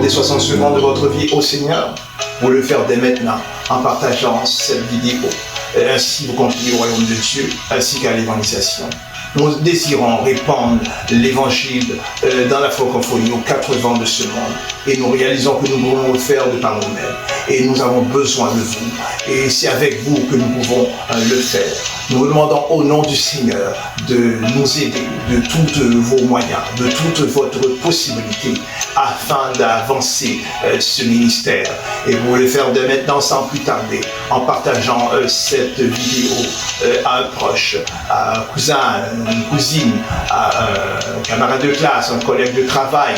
accorder 60 secondes de votre vie au Seigneur? Vous le faire dès maintenant en partageant cette vidéo. Et ainsi vous contribuez au royaume de Dieu ainsi qu'à l'évangélisation. Nous désirons répandre l'évangile dans la francophonie aux 4 vents de ce monde. Et nous réalisons que nous pouvons le faire de par nous-mêmes. Et nous avons besoin de vous. Et c'est avec vous que nous pouvons le faire. Nous vous demandons au nom du Seigneur de nous aider de tous vos moyens, de toute votre possibilité afin d'avancer ce ministère. Et vous le faire dès maintenant sans plus tarder en partageant cette vidéo à un proche, à un cousin, une cousine, à un camarade de classe, un collègue de travail,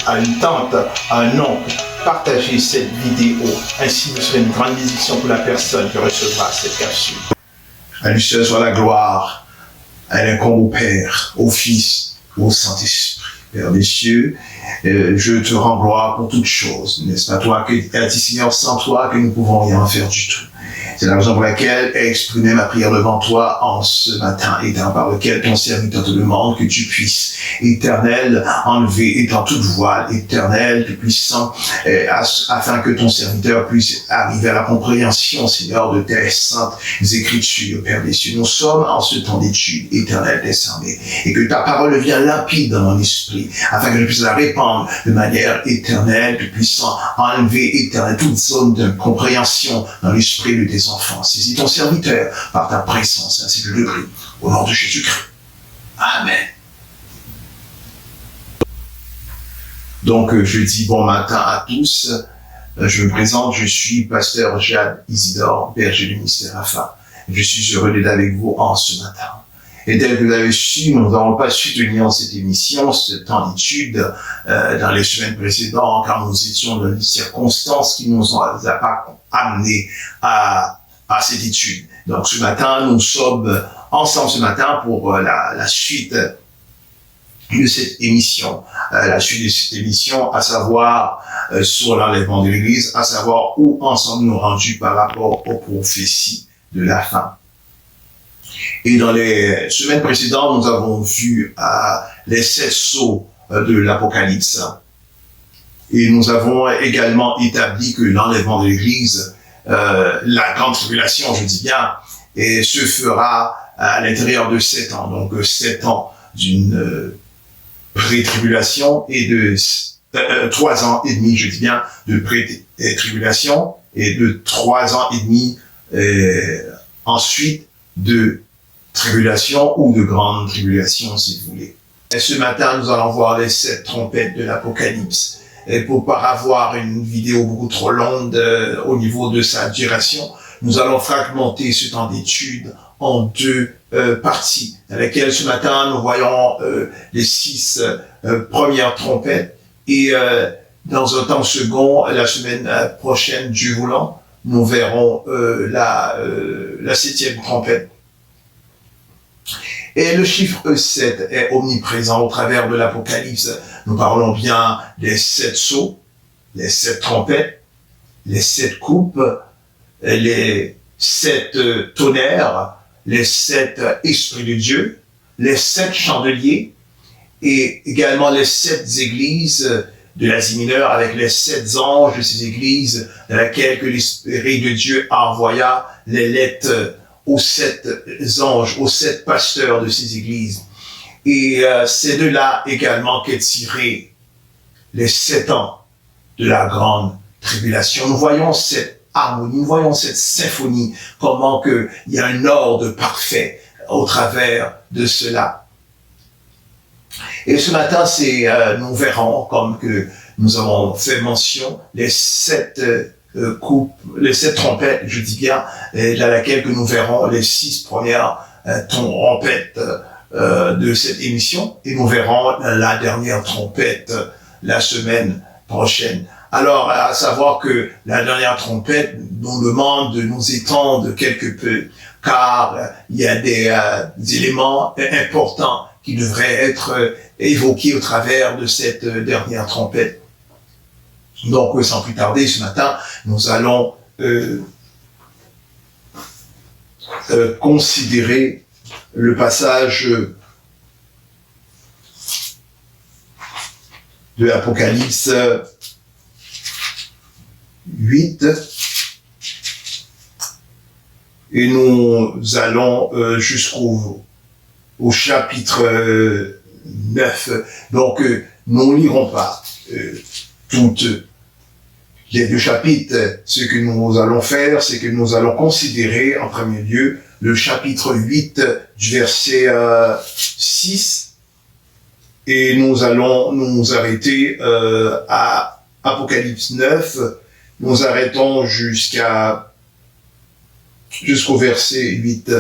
à une tante, à un oncle. Partagez cette vidéo, ainsi vous serez une grande bénédiction pour la personne qui recevra cette capsule. À lui seul soit la gloire, à l'incombe au Père, au Fils, au Saint-Esprit. Père des cieux, je te rends gloire pour toutes choses. N'est-ce pas toi, Seigneur, sans toi que nous pouvons rien faire du tout. C'est la raison pour laquelle est exprimée ma prière devant toi en ce matin, étant par lequel ton serviteur te demande que tu puisses, éternel, enlever étant toute voile, éternel, tout puissant, afin que ton serviteur puisse arriver à la compréhension, Seigneur, de tes saintes écritures, Père des cieux. Nous sommes en ce temps d'étude, éternel, décerné, et que ta parole devienne limpide dans mon esprit, afin que je puisse la répandre de manière éternelle, tout puissant, enlever, éternel, toute zone de compréhension dans l'esprit de tes enfants. Saisis ton serviteur par ta présence, ainsi que je le prie, au nom de Jésus-Christ. Amen. Donc, je dis bon matin à tous. Je me présente, je suis pasteur Jade Isidore, berger du ministère AFA. Je suis heureux d'être avec vous en ce matin. Et tel que vous l'avez su, nous n'avons pas su tenir cette émission, ce temps d'étude, dans les semaines précédentes, car nous étions dans des circonstances qui nous ont pas amenés à cette étude. Donc ce matin, nous sommes ensemble ce matin pour la suite de cette émission. La suite de cette émission, à savoir sur l'enlèvement de l'Église, à savoir où en sommes-nous rendus par rapport aux prophéties de la fin. Et dans les semaines précédentes, nous avons vu les 7 sceaux de l'Apocalypse. Et nous avons également établi que l'enlèvement de l'Église, la grande tribulation, je dis bien, et se fera à l'intérieur de 7 ans. Donc 7 ans d'une pré-tribulation et de 3 ans et demi, je dis bien, de pré-tribulation et de 3 ans et demi ensuite de tribulation ou de grande tribulation, si vous voulez. Et ce matin, nous allons voir les 7 trompettes de l'Apocalypse. Et pour pas avoir une vidéo beaucoup trop longue au niveau de sa duration, nous allons fragmenter ce temps d'étude en 2 parties, dans lesquelles ce matin, nous voyons les 6 premières trompettes. Et dans un temps second, la semaine prochaine, Dieu voulant, nous verrons la 7e trompette. Et le chiffre 7 est omniprésent au travers de l'Apocalypse. Nous parlons bien des 7 sceaux, les 7 trompettes, les 7 coupes, les 7 tonnerres, les 7 esprits de Dieu, les 7 chandeliers et également les 7 églises de l'Asie mineure avec les 7 anges de ces églises dans lesquelles que l'Esprit de Dieu envoya les lettres aux 7 anges, aux 7 pasteurs de ces églises. Et c'est de là également qu'est tiré les 7 ans de la grande tribulation. Nous voyons cette harmonie, nous voyons cette symphonie, comment que il y a un ordre parfait au travers de cela. Et ce matin, nous verrons, comme que nous avons fait mention, les 7 coupes, les 7 trompettes, je dis bien, dans laquelle que nous verrons les 6 premières trompettes de cette émission, et nous verrons la dernière trompette la semaine prochaine. Alors, à savoir que la dernière trompette nous demande de nous étendre quelque peu, car il y a des éléments importants qui devraient être évoqués au travers de cette dernière trompette. Donc, sans plus tarder, ce matin, nous allons considérer le passage de l'Apocalypse 8. Et nous allons jusqu'au chapitre 9. Donc, nous ne lirons pas toutes les 2 chapitres. Ce que nous allons faire, c'est que nous allons considérer en premier lieu le chapitre 8 du verset 6 et nous allons nous arrêter à Apocalypse 9. Nous arrêtons jusqu'au verset 8.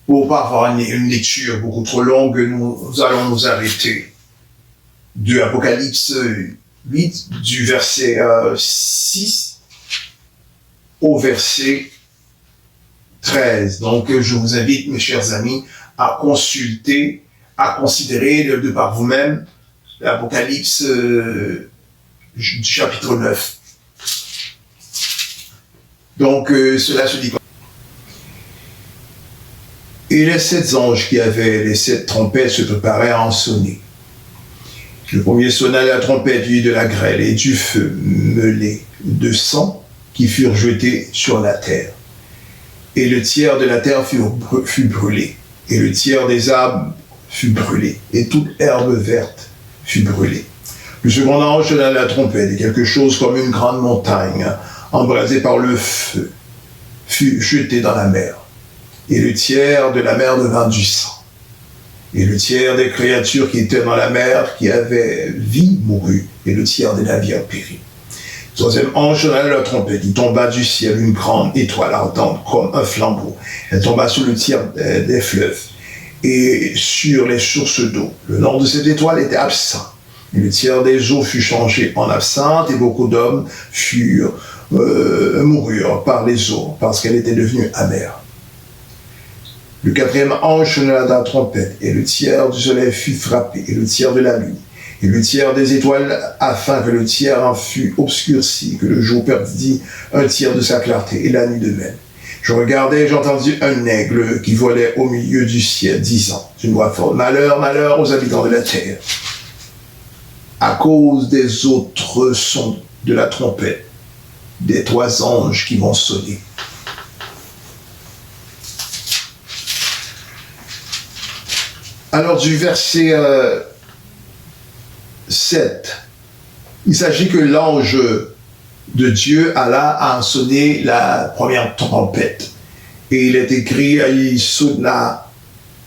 Pour pas avoir une lecture beaucoup trop longue, nous allons nous arrêter de Apocalypse 8, du verset 6 au verset 13. Donc, je vous invite, mes chers amis, à consulter, à considérer de par vous-même l'Apocalypse du chapitre 9. Donc, cela se dit comme... Et les 7 anges qui avaient les 7 trompettes se préparaient à en sonner. Le premier sonna la trompette, lui de la grêle et du feu mêlé de sang qui furent jetés sur la terre. Et le tiers de la terre fut brûlé, et le tiers des arbres fut brûlé, et toute herbe verte fut brûlée. Le second ange sonna la trompette, et quelque chose comme une grande montagne, embrasée par le feu, fut jeté dans la mer. Et le tiers de la mer devint du sang. Et le tiers des créatures qui étaient dans la mer, qui avaient vie, mourut, et le tiers des navires périt. Le troisième ange sonna la trompette, il tomba du ciel une grande étoile ardente comme un flambeau. Elle tomba sur le tiers des fleuves et sur les sources d'eau. Le nom de cette étoile était absinthe. Et le tiers des eaux fut changé en absinthe, et beaucoup d'hommes moururent par les eaux, parce qu'elle était devenue amère. Le quatrième ange sonna la trompette, et le tiers du soleil fut frappé, et le tiers de la lune, et le tiers des étoiles, afin que le tiers en fût obscurci, que le jour perdit un tiers de sa clarté, et la nuit de même. Je regardais et j'entendis un aigle qui volait au milieu du ciel, disant d'une voix forte, « Malheur, malheur aux habitants de la terre, à cause des autres sons de la trompette, des 3 anges qui vont sonner. » Alors du verset 7, il s'agit que l'ange de Dieu alla à sonner la première trompette. Et il est écrit, il sonna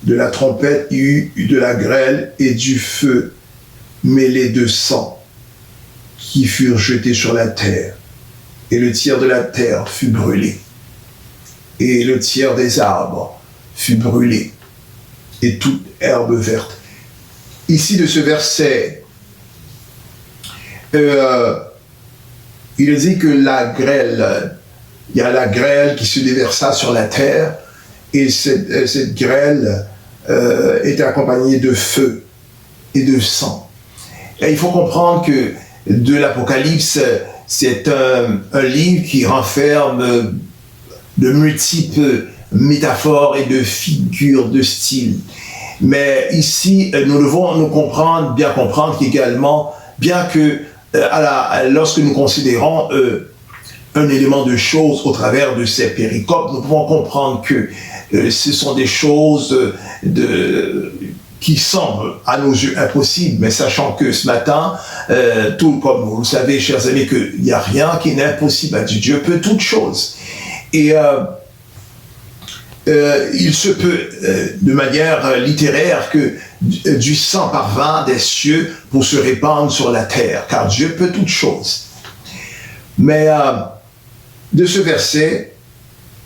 de la trompette, il y eut de la grêle et du feu mêlé de sang qui furent jetés sur la terre. Et le tiers de la terre fut brûlé. Et le tiers des arbres fut brûlé. Et toute herbe verte. Ici, de ce verset, il dit que la grêle, il y a la grêle qui se déversa sur la terre, et cette grêle était accompagnée de feu et de sang. Et il faut comprendre que de l'Apocalypse, c'est un livre qui renferme de multiples métaphores et de figures de style. Mais ici, nous devons bien comprendre qu'également, bien que lorsque nous considérons un élément de choses au travers de ces péricopes, nous pouvons comprendre que ce sont des choses qui semblent à nos yeux impossibles, mais sachant que ce matin, tout comme vous le savez, chers amis, qu'il n'y a rien qui n'est impossible à Dieu. Dieu peut toutes choses. Et il se peut, de manière littéraire, que du sang parvint des cieux pour se répandre sur la terre, car Dieu peut toutes choses. Mais de ce verset,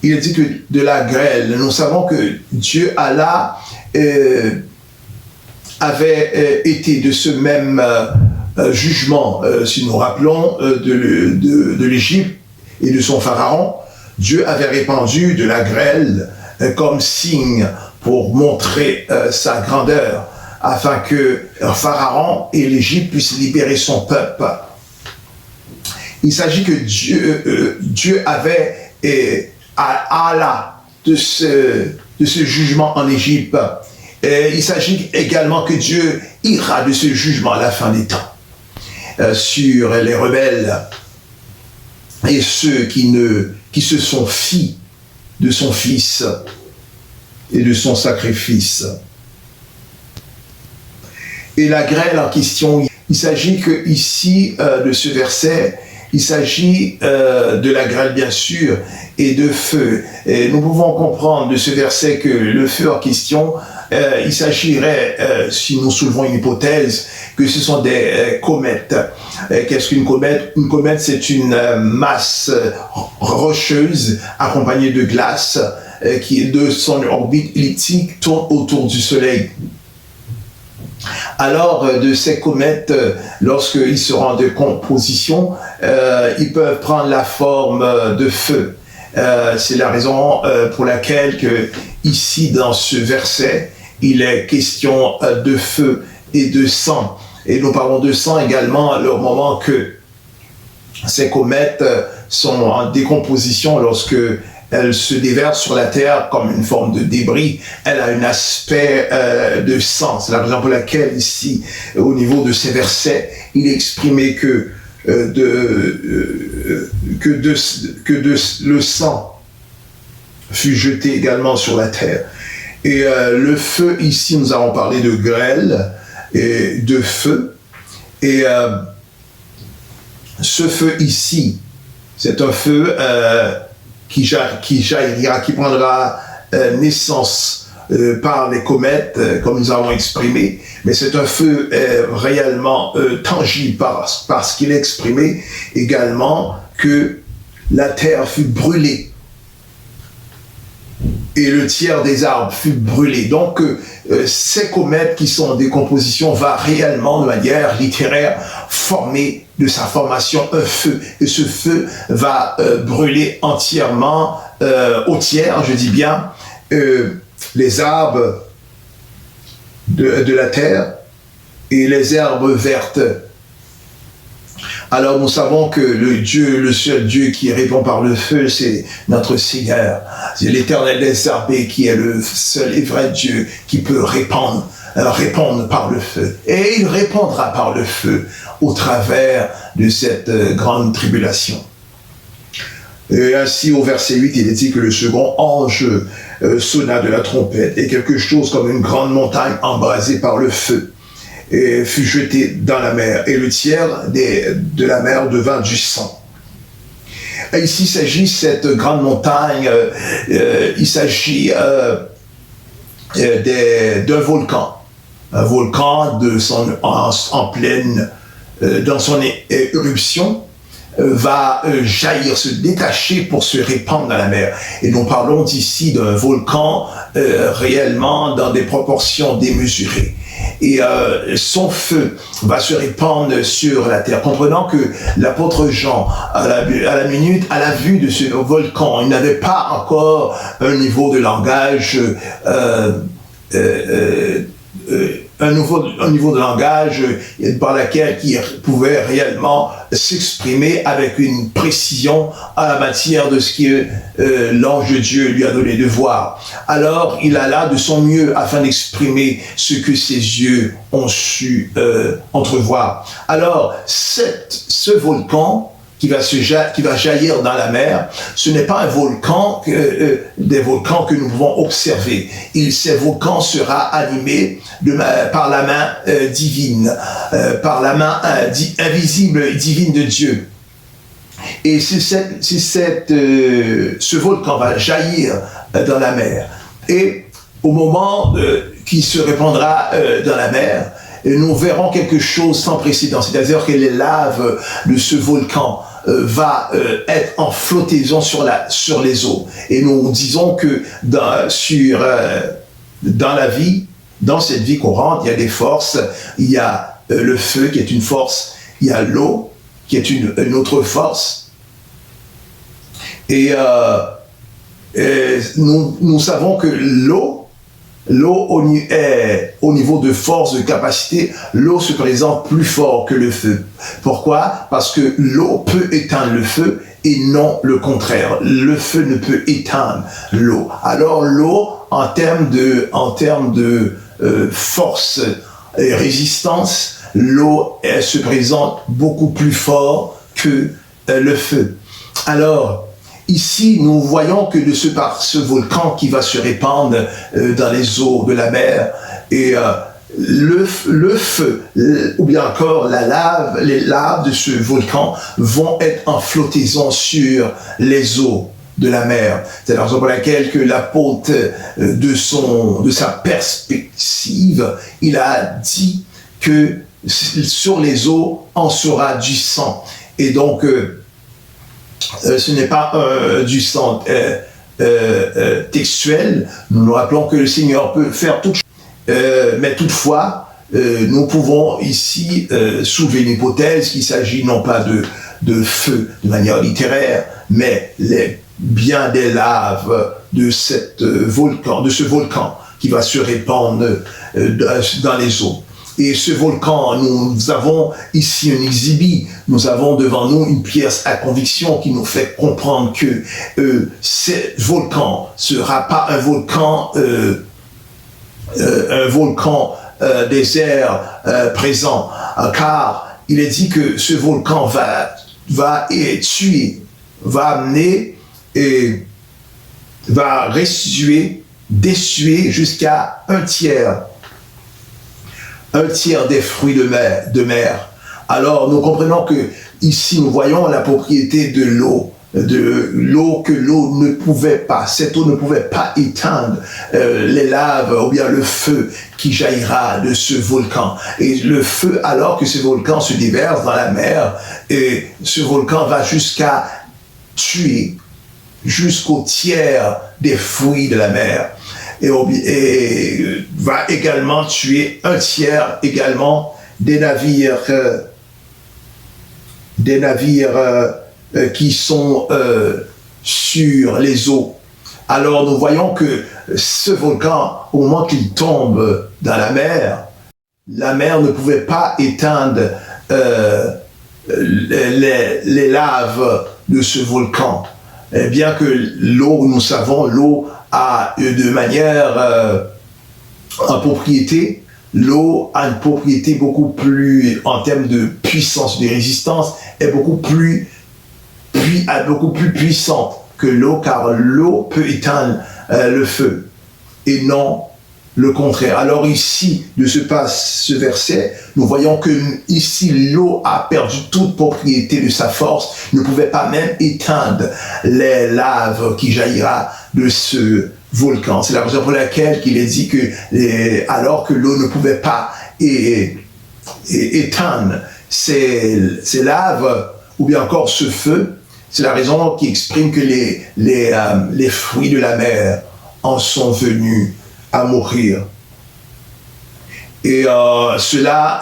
il dit que de la grêle, nous savons que Dieu Allah avait été de ce même jugement, si nous rappelons, de l'Égypte et de son pharaon. Dieu avait répandu de la grêle comme signe pour montrer sa grandeur, afin que Pharaon et l'Égypte puissent libérer son peuple. Il s'agit que Dieu avait Allah de de ce jugement en Égypte. Et il s'agit également que Dieu ira de ce jugement à la fin des temps sur les rebelles et ceux qui se sont fiés de son Fils et de son sacrifice. Et la grêle en question, il s'agit que ici de ce verset, il s'agit de la grêle bien sûr et de feu. Et nous pouvons comprendre de ce verset que le feu en question, il s'agirait, si nous soulevons une hypothèse, que ce sont des comètes. Qu'est-ce qu'une comète? Une comète, c'est une masse rocheuse accompagnée de glace qui, de son orbite elliptique, tourne autour du Soleil. Alors, de ces comètes, lorsqu'ils se rendent de composition, ils peuvent prendre la forme de feu. C'est la raison pour laquelle que, ici, dans ce verset, il est question de feu et de sang. Et nous parlons de sang également au moment que ces comètes sont en décomposition, lorsque elle se déverse sur la terre comme une forme de débris. Elle a un aspect de sang. C'est la raison pour laquelle ici, au niveau de ces versets, il est exprimé que le sang fut jeté également sur la terre. Et le feu, ici, nous avons parlé de grêle et de feu. Et ce feu ici, c'est un feu qui jaillira, qui prendra naissance par les comètes, comme nous avons exprimé, mais c'est un feu réellement tangible parce qu'il est exprimé également que la terre fut brûlée et le tiers des arbres fut brûlé. Donc, ces comètes qui sont en décomposition va réellement, de manière littéraire, former de sa formation un feu. Et ce feu va brûler entièrement, au tiers, je dis bien, les arbres de la terre et les herbes vertes. Alors nous savons que le seul Dieu qui répond par le feu, c'est notre Seigneur. C'est l'Éternel des armées qui est le seul et vrai Dieu qui peut répondre par le feu. Et il répondra par le feu au travers de cette grande tribulation. Et ainsi au verset 8, il est dit que le second ange sonna de la trompette et quelque chose comme une grande montagne embrasée par le feu et fut jeté dans la mer, et le tiers de la mer devint du sang. Et ici, il s'agit de cette grande montagne, il s'agit d'un volcan. Un volcan en pleine, dans son éruption, va jaillir, se détacher pour se répandre dans la mer. Et nous parlons ici d'un volcan réellement dans des proportions démesurées. Et son feu va se répandre sur la terre. Comprenant que l'apôtre Jean, à la vue de ce volcan, il n'avait pas encore un niveau de langage un niveau de langage par lequel il pouvait réellement s'exprimer avec une précision en la matière de ce que l'ange de Dieu lui a donné de voir. Alors, il alla de son mieux afin d'exprimer ce que ses yeux ont su entrevoir. Alors, ce volcan qui va jaillir dans la mer, ce n'est pas un volcan, des volcans que nous pouvons observer. Ces volcans sera animé par la main divine, par la main invisible et divine de Dieu. Et ce volcan va jaillir dans la mer. Et au moment qu'il se répandra dans la mer, nous verrons quelque chose sans précédent, c'est-à-dire que les laves de ce volcan va être en flottaison sur les eaux. Et nous disons que dans cette vie courante, il y a des forces, il y a le feu qui est une force, il y a l'eau qui est une autre force. Et nous savons que l'eau au niveau de force, de capacité, l'eau se présente plus fort que le feu. Pourquoi? Parce que l'eau peut éteindre le feu et non le contraire. Le feu ne peut éteindre l'eau. Alors l'eau, en termes de force et résistance, l'eau elle se présente beaucoup plus fort que le feu. Alors, ici, nous voyons que par ce volcan qui va se répandre dans les eaux de la mer, et le feu, ou bien encore la lave, les laves de ce volcan vont être en flottaison sur les eaux de la mer. C'est la raison pour laquelle que l'apôtre de sa perspective, il a dit que sur les eaux en sera du sang. Et donc, ce n'est pas du sang textuel. Nous nous rappelons que le Seigneur peut faire toute chose. Mais toutefois, nous pouvons ici soulever une hypothèse qu'il s'agit non pas de feu de manière littéraire, mais bien des laves de ce volcan qui va se répandre dans les eaux. Et ce volcan, nous avons ici un exhibit, nous avons devant nous une pièce à conviction qui nous fait comprendre que ce volcan ne sera pas un volcan désert présent, car il est dit que ce volcan va tuer, va amener et va dessuer jusqu'à un tiers des fruits de mer. Alors, nous comprenons que ici, nous voyons la propriété de l'eau que l'eau ne pouvait pas, cette eau ne pouvait pas éteindre les laves ou bien le feu qui jaillira de ce volcan. Et le feu, alors que ce volcan se déverse dans la mer, et ce volcan va jusqu'à tuer jusqu'au tiers des fruits de la mer. Et va également tuer un tiers également des navires qui sont sur les eaux. Alors nous voyons que ce volcan, au moment qu'il tombe dans la mer ne pouvait pas éteindre les laves de ce volcan. Et bien que l'eau, nous savons, l'eau a de manière en propriété, l'eau a une propriété beaucoup plus, en termes de puissance, de résistance, est beaucoup plus puissante que l'eau, car l'eau peut éteindre le feu, et non le contraire. Alors ici, de ce verset, nous voyons que ici, l'eau a perdu toute propriété de sa force, ne pouvait pas même éteindre les laves qui jaillira de ce volcan. C'est la raison pour laquelle il est dit que, alors que l'eau ne pouvait pas éteindre ces laves, ou bien encore ce feu, c'est la raison qui exprime que les fruits de la mer en sont venus à mourir. Et cela,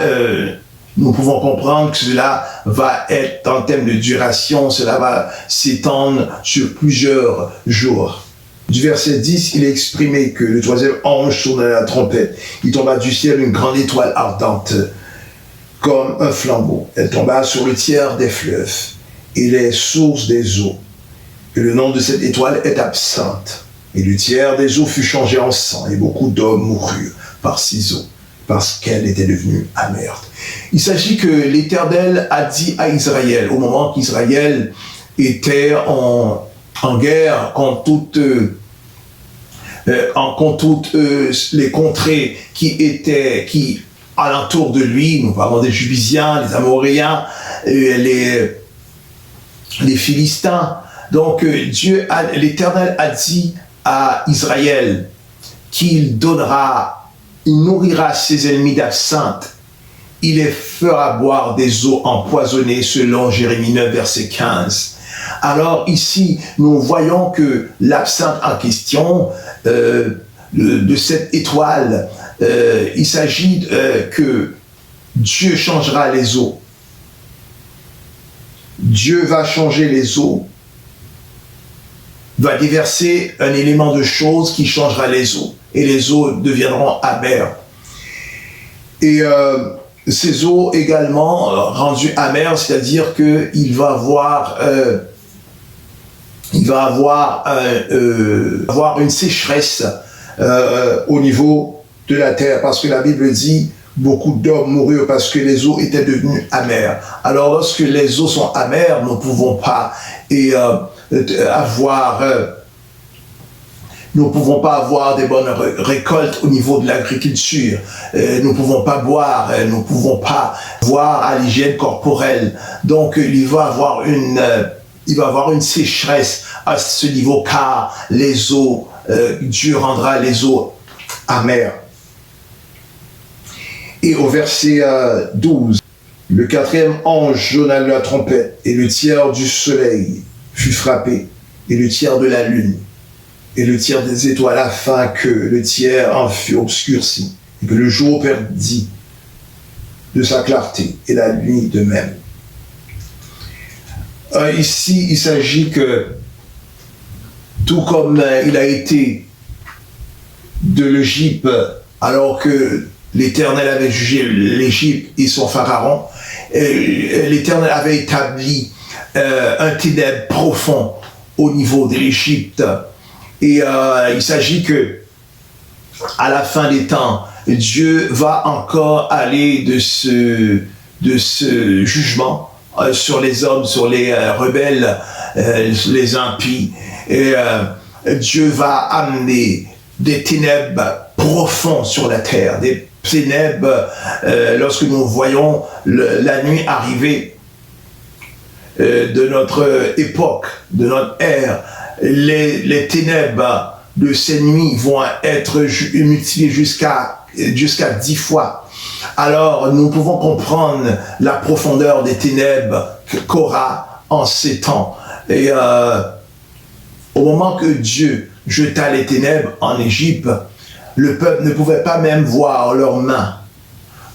nous pouvons comprendre que cela va être en termes de duration, cela va s'étendre sur plusieurs jours. Du verset 10, il est exprimé que le troisième ange sonna la trompette. Il tomba du ciel une grande étoile ardente, comme un flambeau. Elle tomba sur le tiers des fleuves et les sources des eaux. Et le nom de cette étoile est Absinthe. Et le tiers des eaux fut changé en sang, et beaucoup d'hommes moururent par ces eaux, parce qu'elle était devenue amère. Il s'agit que l'Éternel a dit à Israël, au moment qu'Israël était en guerre contre toutes les contrées qui alentour de lui, nous parlons des Jubisiens, les Amoréens, les Philistins. Donc l'Éternel a dit à Israël qu'il nourrira ses ennemis d'absinthe, il les fera boire des eaux empoisonnées selon Jérémie 9, verset 15. Alors ici, nous voyons que l'absinthe en question de cette étoile, il s'agit que Dieu changera les eaux. Dieu va changer les eaux, va déverser un élément de chose qui changera les eaux, et les eaux deviendront amères. Et ces eaux également rendues amères, c'est-à-dire qu'il va avoir une sécheresse au niveau de la terre, parce que la Bible dit beaucoup d'hommes moururent parce que les eaux étaient devenues amères. Alors lorsque les eaux sont amères, nous ne pouvons pas nous ne pouvons pas avoir des bonnes récoltes au niveau de l'agriculture. Nous ne pouvons pas boire, nous ne pouvons pas voir à l'hygiène corporelle. Donc il va y avoir une sécheresse à ce niveau, car les eaux, Dieu rendra les eaux amères. Et au verset 12, le 4e ange sonna la trompette, et le tiers du soleil fut frappé, et le tiers de la lune, et le tiers des étoiles, afin que le tiers en fût obscurci, et que le jour perdit de sa clarté, et la nuit de même. Ici, il s'agit que, tout comme il a été de l'Égypte, alors que l'Éternel avait jugé l'Égypte et son pharaon, l'Éternel avait établi un ténèbre profond au niveau de l'Égypte. Et il s'agit que, à la fin des temps, Dieu va encore aller de ce jugement sur les hommes, sur les rebelles, les impies. Et Dieu va amener des ténèbres profonds sur la terre, des ténèbres, lorsque nous voyons la nuit arriver de notre époque, de notre ère, les ténèbres de ces nuits vont être multipliées jusqu'à 10 fois. Alors nous pouvons comprendre la profondeur des ténèbres qu'aura en ces temps. Et au moment que Dieu jeta les ténèbres en Égypte, le peuple ne pouvait pas même voir leurs mains.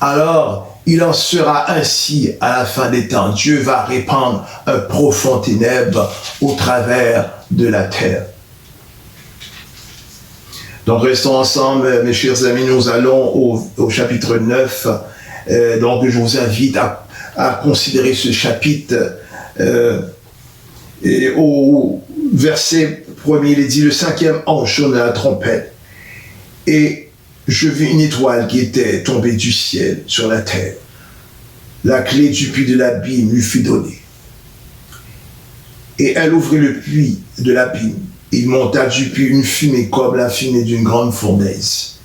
Alors, il en sera ainsi à la fin des temps. Dieu va répandre un profond ténèbre au travers de la terre. Donc, restons ensemble, mes chers amis, nous allons au chapitre 9. Donc, je vous invite à considérer ce chapitre. Et au verset 1er, il est dit, le 5e ange sonna la trompette. Et je vis une étoile qui était tombée du ciel sur la terre. La clé du puits de l'abîme lui fut donnée. Et elle ouvrit le puits de l'abîme. Il monta du puits une fumée comme la fumée d'une grande fournaise.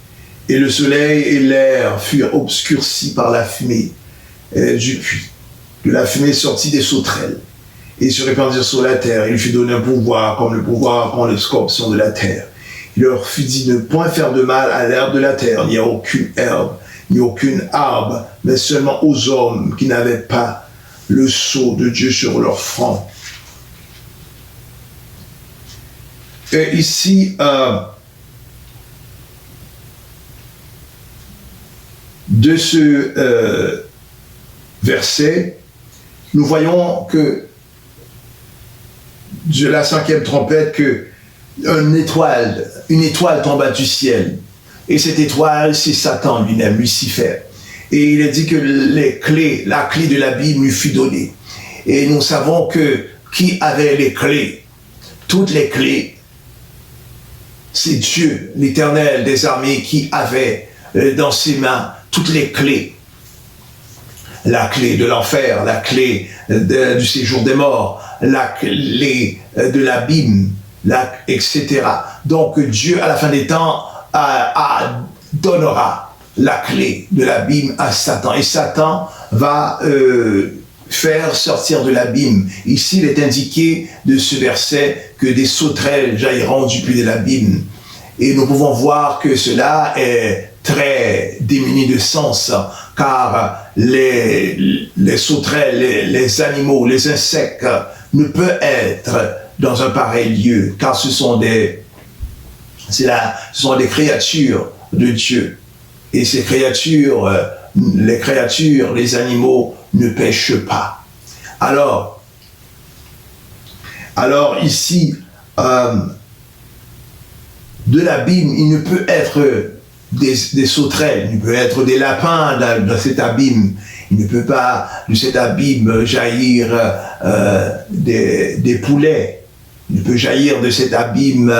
Et le soleil et l'air furent obscurcis par la fumée du puits. De la fumée sortit des sauterelles et se répandirent sur la terre. Il fut donné un pouvoir, comme le pouvoir prend les scorpions de la terre. Il leur fut dit de ne point faire de mal à l'herbe de la terre, ni à aucune herbe, ni aucune arbre, mais seulement aux hommes qui n'avaient pas le sceau de Dieu sur leur front. Et ici, de ce verset, nous voyons que de la 5e trompette, que une étoile tomba du ciel. Et cette étoile, c'est Satan lui-même, Lucifer. Et il est dit que la clé de l'abîme lui fut donnée. Et nous savons que qui avait les clés? Toutes les clés, c'est Dieu, l'Éternel des armées, qui avait dans ses mains toutes les clés. La clé de l'enfer, la clé du séjour des morts, la clé de l'abîme, etc. Donc Dieu, à la fin des temps, donnera la clé de l'abîme à Satan. Et Satan va faire sortir de l'abîme. Ici, il est indiqué de ce verset que des sauterelles jailliront du puits de l'abîme. Et nous pouvons voir que cela est très démuni de sens, car les sauterelles, les animaux, les insectes ne peuvent être dans un pareil lieu, car ce sont des créatures de Dieu. Et ces créatures, les animaux ne pêchent pas. Alors ici, de l'abîme, il ne peut être des sauterelles, il peut être des lapins dans cet abîme. Il ne peut pas de cet abîme jaillir des poulets. Il ne peut jaillir de cet abîme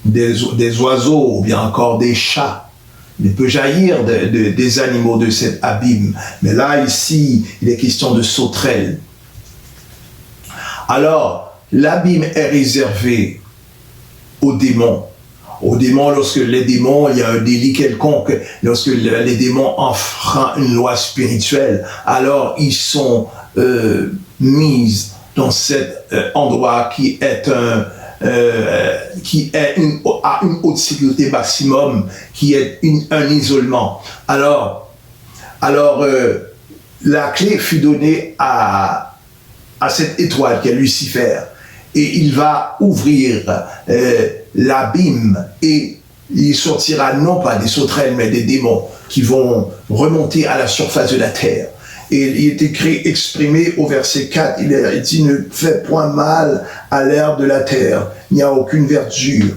des oiseaux ou bien encore des chats. Il peut jaillir des animaux de cet abîme. Mais là, ici, il est question de sauterelles. Alors, l'abîme est réservé aux démons. Aux démons, lorsque les démons, il y a un délit quelconque, lorsque les démons enfreignent une loi spirituelle, alors ils sont mis dans cet endroit qui est à une haute sécurité maximum, qui est un isolement. Alors, la clé fut donnée à cette étoile qui est Lucifer, et il va ouvrir l'abîme, et il sortira non pas des sauterelles, mais des démons qui vont remonter à la surface de la terre. Et il est écrit, exprimé au verset 4, il est dit, ne fais point mal à l'herbe de la terre, ni à aucune verdure,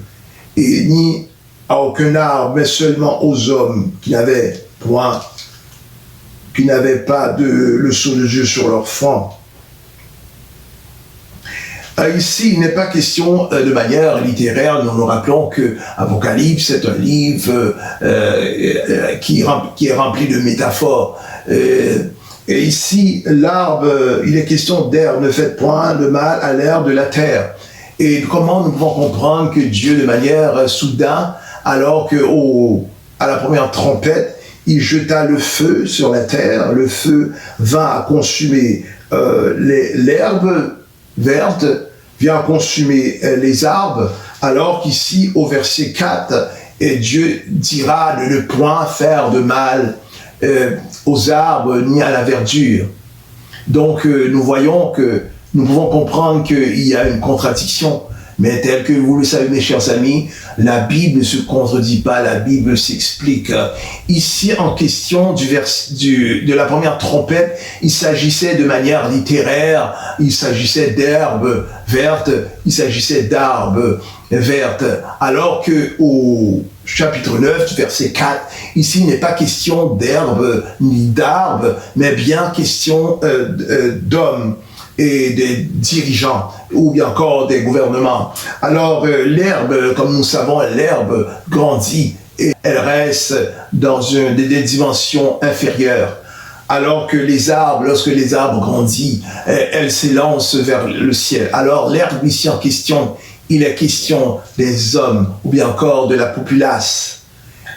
et ni à aucun arbre, mais seulement aux hommes qui n'avaient pas le sceau de Dieu sur leur front. Ici, il n'est pas question de manière littéraire. Nous nous rappelons que Apocalypse est un livre qui est rempli de métaphores. Et ici, l'arbre, il est question d'herbe, ne faites point de mal à l'herbe de la terre. Et comment nous pouvons comprendre que Dieu, de manière soudaine, alors qu'à la première trompette, il jeta le feu sur la terre, le feu vint consumer l'herbe verte, vient consumer les arbres, alors qu'ici, au verset 4, Dieu dira de ne point faire de mal aux arbres ni à la verdure. Donc, nous voyons que nous pouvons comprendre qu'il y a une contradiction, mais tel que vous le savez, mes chers amis, la Bible ne se contredit pas, la Bible s'explique. Ici, en question de la première trompette, il s'agissait de manière littéraire, il s'agissait d'herbes vertes, il s'agissait d'arbres vertes, alors que au chapitre 9, verset 4, ici, il n'est pas question d'herbes ni d'arbres, mais bien question d'hommes et des dirigeants, ou bien encore des gouvernements. Alors, l'herbe, comme nous savons, l'herbe grandit et elle reste dans des dimensions inférieures. Alors que les arbres, lorsque les arbres grandissent, elles s'élancent vers le ciel. Alors, l'herbe ici en question, il est question des hommes, ou bien encore de la populace.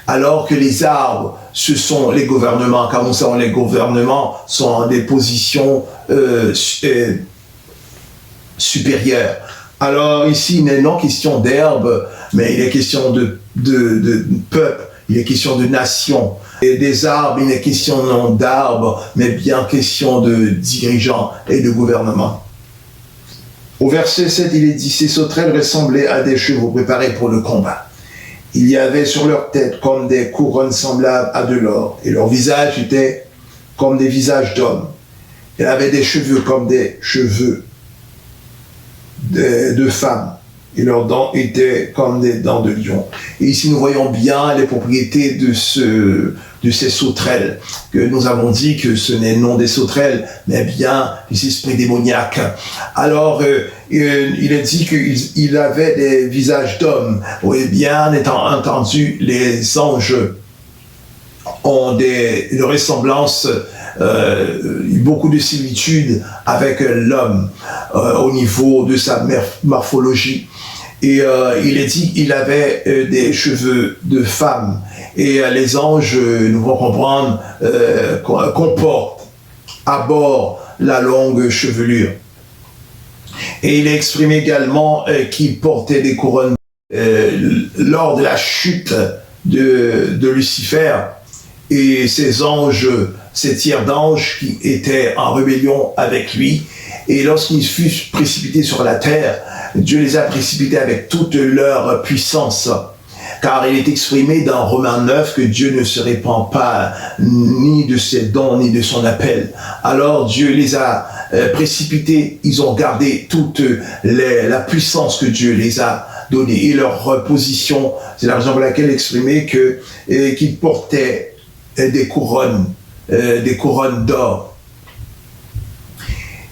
Alors que les arbres, ce sont les gouvernements, car nous savons les gouvernements sont en des positions supérieures. Alors ici, il n'est non question d'herbe, mais il est question de peuple, il est question de nation. Et des arbres, il n'est question non d'arbres, mais bien question de dirigeants et de gouvernements. Au verset 7, il est dit, ces sauterelles ressemblaient à des chevaux préparés pour le combat. Il y avait sur leur tête comme des couronnes semblables à de l'or, et leur visage était comme des visages d'hommes. Il avait des cheveux comme des cheveux de femmes, et leurs dents étaient comme des dents de lion. Et ici, nous voyons bien les propriétés de ces sauterelles, que nous avons dit que ce n'est non des sauterelles, mais bien des esprits démoniaques. Alors, il est dit qu'il avait des visages d'hommes. Oui, bien entendu, les anges ont une ressemblance, beaucoup de similitudes avec l'homme au niveau de sa morphologie. Et il est dit qu'il avait des cheveux de femme. Et les anges, nous pouvons comprendre, comportent à bord la longue chevelure. Et il est exprimé également qu'il portait des couronnes lors de la chute de Lucifer. Et ces tiers d'anges qui étaient en rébellion avec lui. Et lorsqu'ils furent précipités sur la terre, Dieu les a précipités avec toute leur puissance. Car il est exprimé dans Romains 9 que Dieu ne se répand pas ni de ses dons ni de son appel. Alors Dieu les a précipités, ils ont gardé toute la puissance que Dieu les a donnée. Et leur position, c'est la raison pour laquelle il est exprimé qu'ils portaient des couronnes d'or.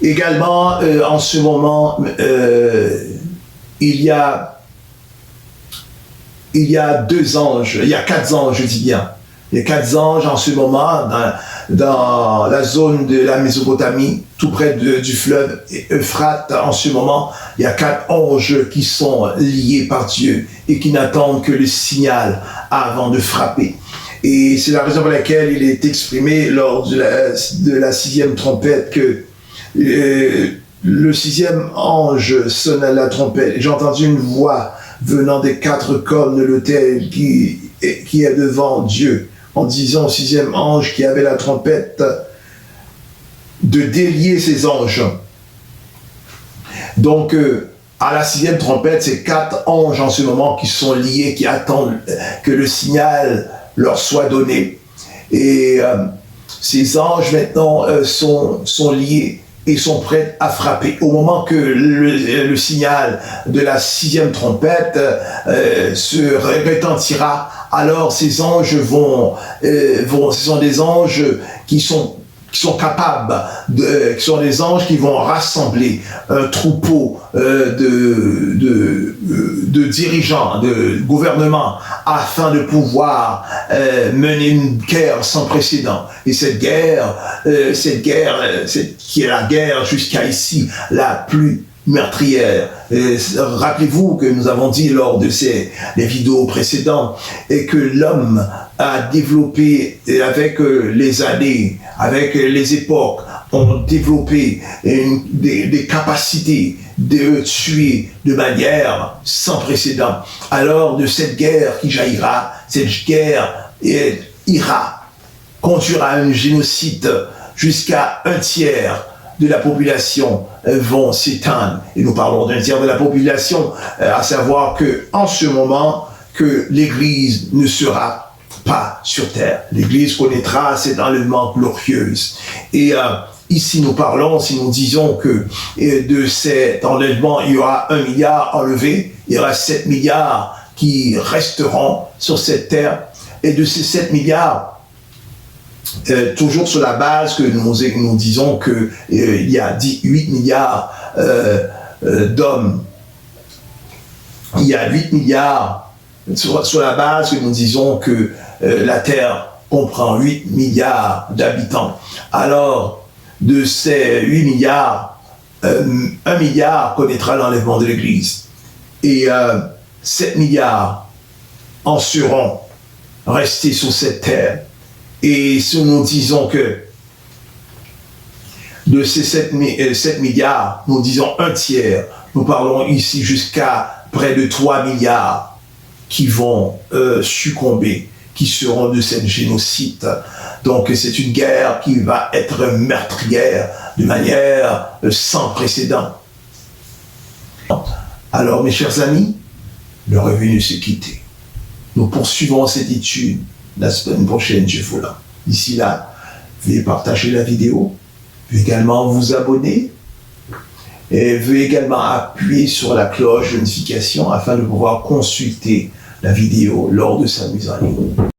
Également, en ce moment, il y a il y a 2 anges, il y a 4 anges, je dis bien. Il y a 4 anges en ce moment dans la zone de la Mésopotamie, tout près du fleuve Euphrate. En ce moment, il y a 4 anges qui sont liés par Dieu et qui n'attendent que le signal avant de frapper. Et c'est la raison pour laquelle il est exprimé lors de la 6e trompette que le 6e ange sonne à la trompette. J'ai entendu une voix venant des 4 cornes de l'autel qui est devant Dieu, en disant au 6e ange qui avait la trompette de délier ses anges. Donc, à la 6e trompette, c'est 4 anges en ce moment qui sont liés, qui attendent que le signal leur soit donné. Et ces anges maintenant sont liés et sont prêts à frapper. Au moment que le signal de la 6e trompette se retentira, alors ces anges ce sont des anges qui sont capables, qui sont des anges qui vont rassembler un troupeau de dirigeants, de gouvernements, afin de pouvoir mener une guerre sans précédent. Et cette guerre, qui est la guerre jusqu'à ici, la plus meurtrière. Rappelez-vous que nous avons dit lors de les vidéos précédentes et que l'homme a développé avec les années, avec les époques, ont développé des capacités de tuer de manière sans précédent. Alors de cette guerre qui jaillira, cette guerre conduira à un génocide jusqu'à 1/3 de la population vont s'éteindre. Et nous parlons d'1/3 de la population, à savoir que en ce moment, que l'Église ne sera pas sur terre. L'Église connaîtra cet enlèvement glorieux. Et ici nous parlons, si nous disons que de cet enlèvement, il y aura 1 milliard enlevé, il y aura 7 milliards qui resteront sur cette terre. Et de ces 7 milliards, toujours sur la base que nous disons que il y a 8 milliards d'hommes, il y a 8 milliards sur la base que nous disons que la Terre comprend 8 milliards d'habitants. Alors, de ces 8 milliards, 1 milliard connaîtra l'enlèvement de l'Église. Et 7 milliards en seront restés sur cette terre. Et si nous disons que de ces 7 milliards, nous disons 1/3, nous parlons ici jusqu'à près de 3 milliards qui vont succomber, qui seront de cette génocide. Donc c'est une guerre qui va être meurtrière de manière sans précédent. Alors mes chers amis, l'heure est venue de se quitter. Nous poursuivons cette étude la semaine prochaine, Dieu voulant. D'ici là, veuillez partager la vidéo, veuillez également vous abonner et veuillez également appuyer sur la cloche de notification afin de pouvoir consulter la vidéo lors de sa mise en ligne.